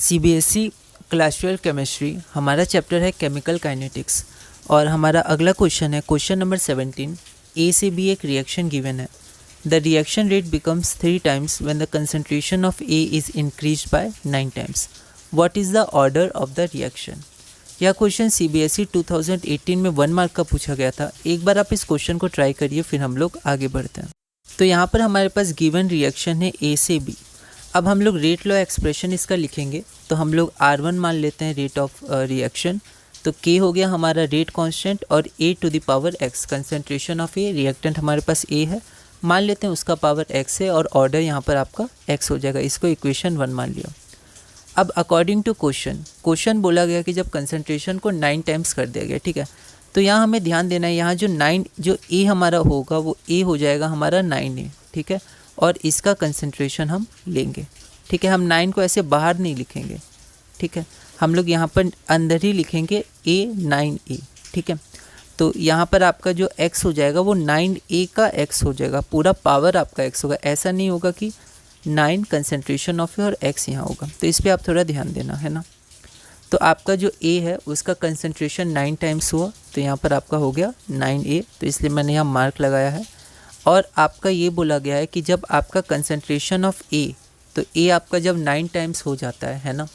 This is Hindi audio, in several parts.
सीबीएसई क्लास 12 केमिस्ट्री हमारा चैप्टर है केमिकल काइनेटिक्स और हमारा अगला क्वेश्चन है क्वेश्चन नंबर 17। ए से बी एक रिएक्शन गिवन है। The reaction rate becomes 3 times when the concentration of A is increased by 9 times. What is the order of the reaction. यह क्वेश्चन सीबीएसई 2018 में 1 मार्क का पूछा गया था। एक बार आप इस क्वेश्चन को ट्राई करिए, फिर हम लोग आगे बढ़ते हैं। तो यहाँ पर हमारे पास गिवन रिएक्शन है ए से बी। अब हम लोग रेट लॉ एक्सप्रेशन इसका लिखेंगे, तो हम लोग R1 मान लेते हैं रेट ऑफ रिएक्शन। तो K हो गया हमारा रेट कांस्टेंट और A to the power X concentration of A, reactant हमारे पास A है, मान लेते हैं उसका पावर X है और ऑर्डर यहाँ पर आपका X हो जाएगा। इसको इक्वेशन 1 मान लिया। अब अकॉर्डिंग टू क्वेश्चन बोला गया कि जब कंसंट्रेशन को 9 टाइम्स कर दिया गया, ठीक है, तो यहाँ हमें ध्यान देना है, यहाँ जो A हमारा होगा वो A हो जाएगा हमारा 9A, ठीक है, और इसका कंसंट्रेशन हम लेंगे, ठीक है। हम 9 को ऐसे बाहर नहीं लिखेंगे, ठीक है, हम लोग यहाँ पर अंदर ही लिखेंगे A9A, ठीक है। तो यहाँ पर आपका जो X हो जाएगा वो 9A का X हो जाएगा, पूरा पावर आपका X होगा। ऐसा नहीं होगा कि 9 कंसंट्रेशन ऑफ और X यहाँ होगा, तो इस पर आप थोड़ा ध्यान देना है ना। तो आपका जो A है उसका कंसंट्रेशन 9 टाइम्स हुआ, तो यहाँ पर आपका हो गया 9A, तो इसलिए मैंने यहाँ मार्क लगाया है। और आपका ये बोला गया है कि जब आपका कंसंट्रेशन ऑफ A, तो A आपका जब 9 टाइम्स हो जाता है ना,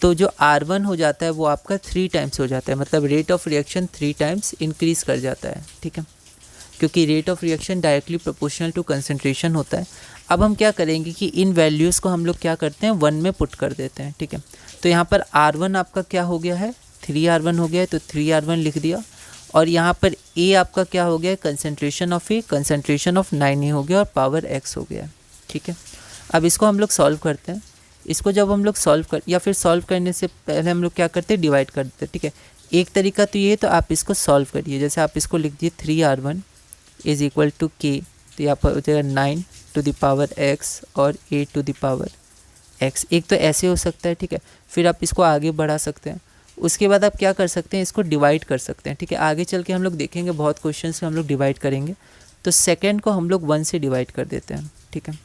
तो जो R1 हो जाता है वो आपका 3 टाइम्स हो जाता है, मतलब rate of reaction 3 times increase कर जाता है, ठीक है, क्योंकि rate of reaction directly proportional to concentration होता है। अब हम क्या करेंगे कि इन वैल्यूज़ को हम लोग क्या करते हैं 1 में पुट कर देते हैं, ठीक है। तो यहाँ पर R1 आपका क्या हो गया है 3R1 हो गया है, तो 3R1 लिख दिया। और यहाँ पर A आपका क्या हो गया है concentration of A, concentration of 9A हो गया और पावर X हो गया, ठीक है। अब इसको हम लोग सॉल्व करते हैं। इसको जब हम लोग सॉल्व करने से पहले हम लोग क्या करते हैं डिवाइड कर देते हैं, ठीक है। एक तरीका तो ये है, तो आप इसको सॉल्व करिए। जैसे आप इसको लिख दिए 3R1 is equal to K, तो यहाँ पर हो जाएगा 9 टू द पावर X और A to the power X। एक तो ऐसे हो सकता है, ठीक है, फिर आप इसको आगे बढ़ा सकते हैं। उसके बाद आप क्या कर सकते हैं, इसको डिवाइड कर सकते हैं, ठीक है। आगे चल के हम लोग देखेंगे बहुत क्वेश्चन से हम लोग डिवाइड करेंगे। तो सेकेंड को हम लोग 1 से डिवाइड कर देते हैं, ठीक है।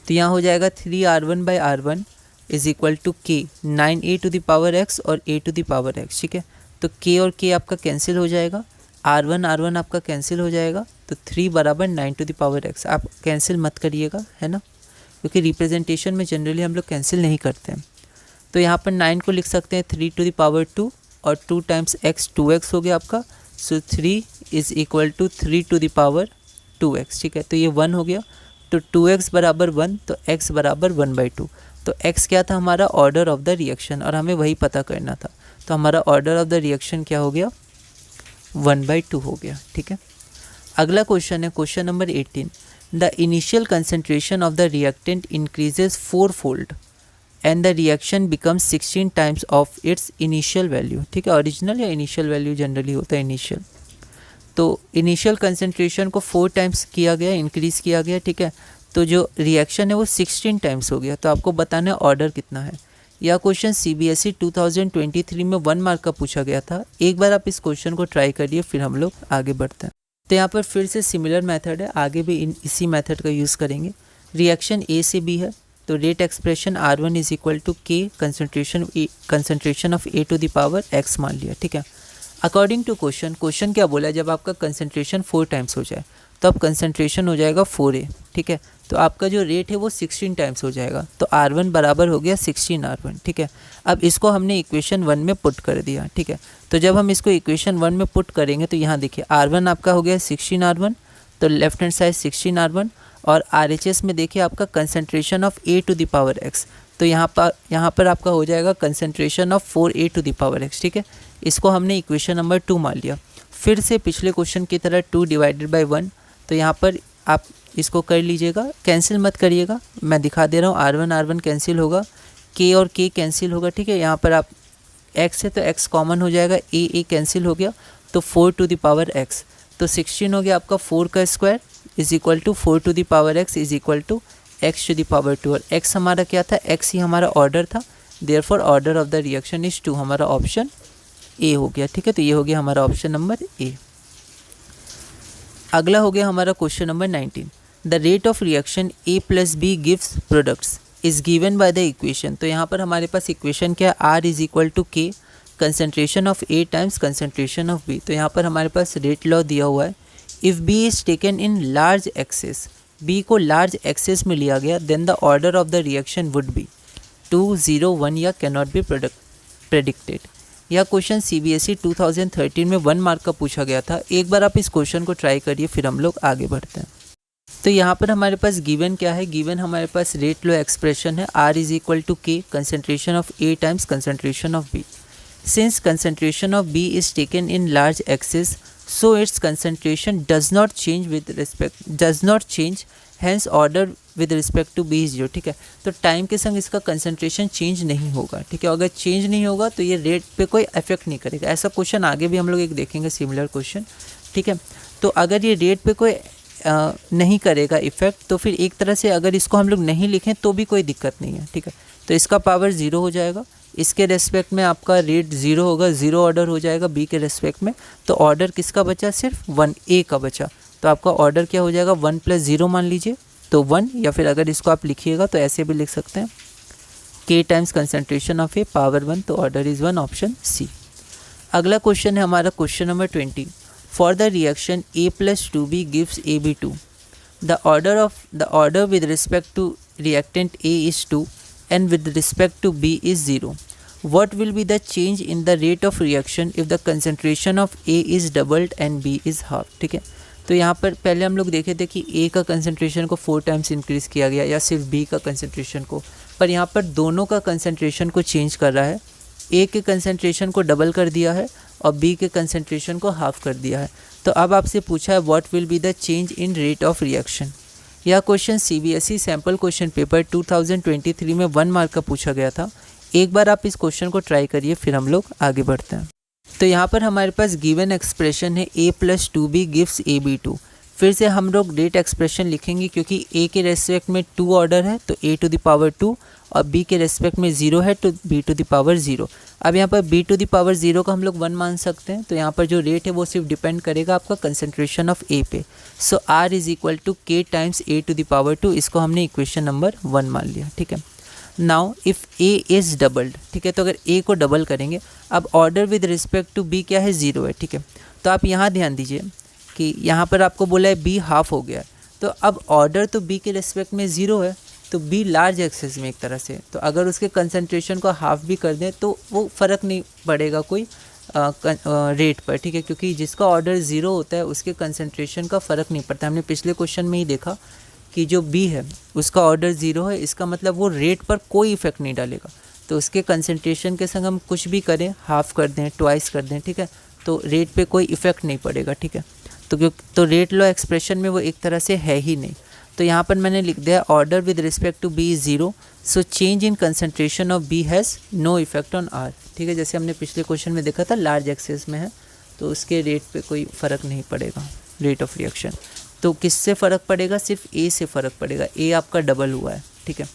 तो यहाँ हो जाएगा 3R1 by R1 is equal to K, 9A to the power X और A to the power X, ठीक है। तो K और K आपका कैंसिल हो जाएगा, R1 आपका कैंसिल हो जाएगा, तो 3 बराबर 9 टू द पावर X। आप कैंसिल मत करिएगा, है ना, क्योंकि रिप्रेजेंटेशन में जनरली हम लोग कैंसिल नहीं करते हैं। तो यहाँ पर 9 को लिख सकते हैं 3 टू द पावर 2 और 2 टाइम्स X 2X हो गया आपका। So 3 is equal to 3 to the power 2X, ठीक है। तो ये 1 हो गया, तो 2X बराबर 1, तो X बराबर 1/2। तो X क्या था हमारा ऑर्डर ऑफ द रिएक्शन, और हमें वही पता करना था। तो हमारा ऑर्डर ऑफ द रिएक्शन क्या हो गया 1/2 हो गया, ठीक है। अगला क्वेश्चन है question number 18। The initial concentration of the reactant increases 4-fold and the reaction becomes 16 times of its initial value, ठीक है। ओरिजिनल या इनिशियल वैल्यू जनरली होता है इनिशियल। तो इनिशियल कंसंट्रेशन को 4 टाइम्स किया गया, इंक्रीज़ किया गया, ठीक है। तो जो रिएक्शन है वो 16 टाइम्स हो गया। तो आपको बताना है ऑर्डर कितना है। यह क्वेश्चन सीबीएसई 2023 में 1 मार्क का पूछा गया था। एक बार आप इस क्वेश्चन को ट्राई करिए, फिर हम लोग आगे बढ़ते हैं। तो यहाँ पर फिर से सिमिलर मेथड है, आगे भी इसी मेथड का यूज़ करेंगे। रिएक्शन ए से बी है, तो rate expression R1 is equal to K concentration of A to the power X मान लिया, ठीक है। अकॉर्डिंग टू क्वेश्चन क्या बोला है, जब आपका कंसंट्रेशन 4 टाइम्स हो जाए तो अब कंसंट्रेशन हो जाएगा 4A, ठीक है। तो आपका जो रेट है वो 16 टाइम्स हो जाएगा, तो R1 बराबर हो गया 16R1, ठीक है। अब इसको हमने इक्वेशन 1 में पुट कर दिया, ठीक है। तो जब हम इसको इक्वेशन 1 में पुट करेंगे तो यहाँ देखिए R1 आपका हो गया 16R1, तो लेफ्ट हैंड साइड 16R1, और RHS में देखिए आपका concentration of A to the power X, तो यहाँ पर आपका हो जाएगा concentration of 4A to the power X, ठीक है। इसको हमने इक्वेशन नंबर 2 मान लिया। फिर से पिछले क्वेश्चन की तरह 2 डिवाइडेड बाई 1, तो यहाँ पर आप इसको कर लीजिएगा, कैंसिल मत करिएगा, मैं दिखा दे रहा हूँ। R1 कैंसिल होगा, K और K कैंसिल होगा, ठीक है। यहाँ पर आप X है तो X कॉमन हो जाएगा, A कैंसिल हो गया, तो 4 टू द पावर X, तो 16 हो गया आपका 4 का square is equal to 4 to the power X is equal to X to the power 2। और X हमारा क्या था, X ही हमारा ऑर्डर था, therefore order of the reaction is 2, हमारा ऑप्शन A हो गया, ठीक है। तो ये हो गया हमारा ऑप्शन नंबर A। अगला हो गया हमारा question number 19। The rate of reaction A + B gives products is given by the equation. तो यहाँ पर हमारे पास इक्वेशन क्या है, R is equal to K concentration of A times concentration of B. तो यहाँ पर हमारे पास रेट लॉ दिया हुआ है, if B is taken in large excess, B को लार्ज एक्सेस में लिया गया, then the order of the reaction would be 2, 0, 1 या कैन नॉट बी प्रेडिक्टेड। यह क्वेश्चन CBSE 2013 में 1 मार्क का पूछा गया था। एक बार आप इस क्वेश्चन को ट्राई करिए, फिर हम लोग आगे बढ़ते हैं। तो यहाँ पर हमारे पास गिवन क्या है, गिवन हमारे पास रेट लॉ एक्सप्रेशन है, R is equal to K concentration of A times concentration of B. Since concentration of B is taken in large excess, so its concentration does not change hence order with respect to B is 0। ठीक है, तो टाइम के संग इसका कंसंट्रेशन चेंज नहीं होगा। ठीक है, अगर चेंज नहीं होगा तो ये रेट पे कोई इफेक्ट नहीं करेगा। ऐसा क्वेश्चन आगे भी हम लोग एक देखेंगे, सिमिलर क्वेश्चन। ठीक है, तो अगर ये रेट पे कोई नहीं करेगा इफेक्ट, तो फिर एक तरह से अगर इसको हम लोग नहीं लिखें तो भी कोई दिक्कत नहीं है। ठीक है, तो इसका पावर 0 हो जाएगा, इसके रेस्पेक्ट में आपका रेट 0 होगा, 0 ऑर्डर हो जाएगा बी के रेस्पेक्ट में। तो ऑर्डर किसका बचा, सिर्फ 1 ए का बचा। तो आपका ऑर्डर क्या हो जाएगा, 1 + 0 मान लीजिए, तो 1, या फिर अगर इसको आप लिखिएगा तो ऐसे भी लिख सकते हैं, k times concentration of A power 1, तो ऑर्डर इज़ 1, ऑप्शन सी। अगला क्वेश्चन है हमारा question number 20। For the reaction a + 2b gives AB2, the order with respect to reactant A is 2 and with respect to B is 0. What will be the change in the rate of reaction if the concentration of A is doubled and B is half? ठीक है, तो यहाँ पर पहले हम लोग देखे थे कि A का कंसंट्रेशन को 4 टाइम्स इंक्रीज़ किया गया, या सिर्फ B का कंसंट्रेशन को, पर यहाँ पर दोनों का कंसंट्रेशन को चेंज कर रहा है। A के कंसंट्रेशन को डबल कर दिया है और B के कंसंट्रेशन को हाफ कर दिया है। तो अब आपसे पूछा है what will be the change in rate of reaction. यह question CBSE sample question paper 2023 में 1 मार्क का पूछा गया था। एक बार आप इस क्वेश्चन को ट्राई करिए, फिर हम लोग आगे बढ़ते हैं। तो यहाँ पर हमारे पास गिवन एक्सप्रेशन है a + 2b गिव्स AB2। फिर से हम लोग रेट एक्सप्रेशन लिखेंगे, क्योंकि a के रेस्पेक्ट में 2 ऑर्डर है तो a⁴ और b के रेस्पेक्ट में 0 है तो b⁴। अब यहाँ पर b⁴ का हम लोग 1 मान सकते हैं। तो यहाँ पर जो रेट है वो सिर्फ डिपेंड करेगा आपका कंसंट्रेशन ऑफ a पे। So r is equal to k times a⁴, इसको हमने इक्वेशन नंबर 1 मान लिया। ठीक है, now if a is doubled, ठीक है, तो अगर a को डबल करेंगे, अब order with respect to b क्या है, 0 है। ठीक है, तो आप यहाँ ध्यान दीजिए कि यहाँ पर आपको बोला है b हाफ हो गया, तो अब ऑर्डर तो b के रिस्पेक्ट में 0 है, तो b लार्ज एक्सेस में एक तरह से, तो अगर उसके कंसंट्रेशन को हाफ भी कर दें तो वो फ़र्क नहीं पड़ेगा कोई रेट पर। ठीक है, क्योंकि जिसका ऑर्डर 0 होता है उसके कंसंट्रेशन का फ़र्क नहीं पड़ता। हमने पिछले क्वेश्चन में ही देखा कि जो b है उसका ऑर्डर 0 है, इसका मतलब वो रेट पर कोई इफेक्ट नहीं डालेगा। तो उसके कंसंट्रेशन के संग हम कुछ भी करें, हाफ कर दें, ट्वाइस कर दें, ठीक है, तो रेट पे कोई इफेक्ट नहीं पड़ेगा। ठीक है, तो रेट लॉ एक्सप्रेशन में वो एक तरह से है ही नहीं। तो यहाँ पर मैंने लिख दिया order with respect to b is 0, so change in concentration of b has no effect on r। ठीक है, जैसे हमने पिछले क्वेश्चन में देखा था, लार्ज एक्सेस में है तो उसके रेट पे कोई फ़र्क नहीं पड़ेगा, रेट ऑफ रिएक्शन। तो किससे फ़र्क पड़ेगा, सिर्फ a से फ़र्क पड़ेगा। a आपका डबल हुआ है। ठीक है,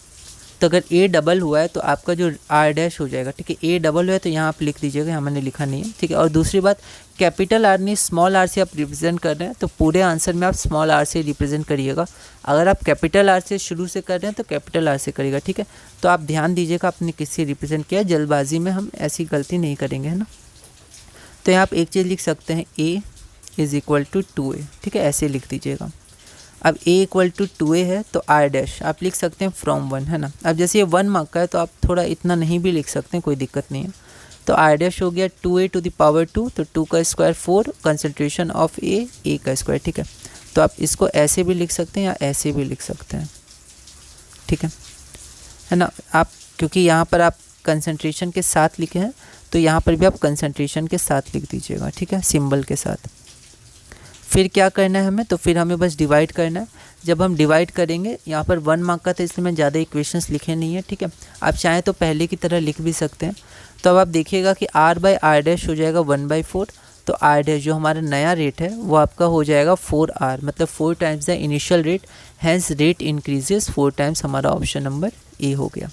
तो अगर a डबल हुआ है तो आपका जो r' हो जाएगा। ठीक है, a डबल हुआ है तो यहाँ आप लिख दीजिएगा, यहाँ मैंने लिखा नहीं है। ठीक है, और दूसरी बात, कैपिटल R नहीं स्मॉल r से आप रिप्रेजेंट कर रहे हैं तो पूरे आंसर में आप स्मॉल r से रिप्रेजेंट करिएगा। अगर आप कैपिटल R से शुरू से कर रहे हैं तो कैपिटल R से करिएगा। ठीक है, तो आप ध्यान दीजिएगा आपने किससे रिप्रेजेंट किया, जल्दबाजी में हम ऐसी गलती नहीं करेंगे, है ना। तो यहाँ आप एक चीज़ लिख सकते हैं, a is equal to 2a। ठीक है, ऐसे लिख दीजिएगा। अब a इक्वल टू 2a है तो r' आप लिख सकते हैं फ्रॉम 1, है ना। अब जैसे ये 1 मार्क का है तो आप थोड़ा इतना नहीं भी लिख सकते हैं, कोई दिक्कत नहीं है। तो r' हो गया 2a⁴, तो 2 का स्क्वायर 4, कंसंट्रेशन ऑफ a का स्क्वायर। ठीक है, तो आप इसको ऐसे भी लिख सकते हैं या ऐसे भी लिख सकते हैं। ठीक है ना। आप क्योंकि यहाँ पर आप कंसंट्रेशन के साथ लिखे हैं तो यहाँ पर भी आप कंसंट्रेशन के साथ लिख दीजिएगा। ठीक है, सिंबल के साथ। फिर क्या करना है हमें, तो फिर हमें बस डिवाइड करना है। जब हम डिवाइड करेंगे, यहाँ पर 1 मार्क का था इसलिए मैं ज़्यादा इक्वेशंस लिखे नहीं है। ठीक है, आप चाहें तो पहले की तरह लिख भी सकते हैं। तो अब आप देखिएगा कि r/r' हो जाएगा 1/4, तो r' जो हमारा नया रेट है वो आपका हो जाएगा 4r, मतलब 4 times the initial rate, hence rate increases 4 times. हमारा ऑप्शन नंबर ए हो गया।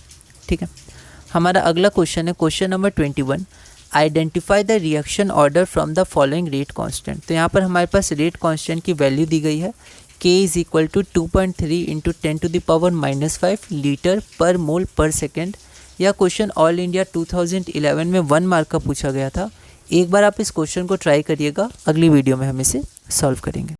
ठीक है, हमारा अगला क्वेश्चन है question number 21। Identify the reaction order from the following rate constant. तो यहाँ पर हमारे पास रेट कांस्टेंट की वैल्यू दी गई है, K is equal to 2.3 into 10⁻⁻5 litre per mole पर सेकेंड। यह क्वेश्चन ऑल इंडिया 2011 में 1 मार्क का पूछा गया था। एक बार आप इस क्वेश्चन को ट्राई करिएगा, अगली वीडियो में हम इसे सॉल्व करेंगे।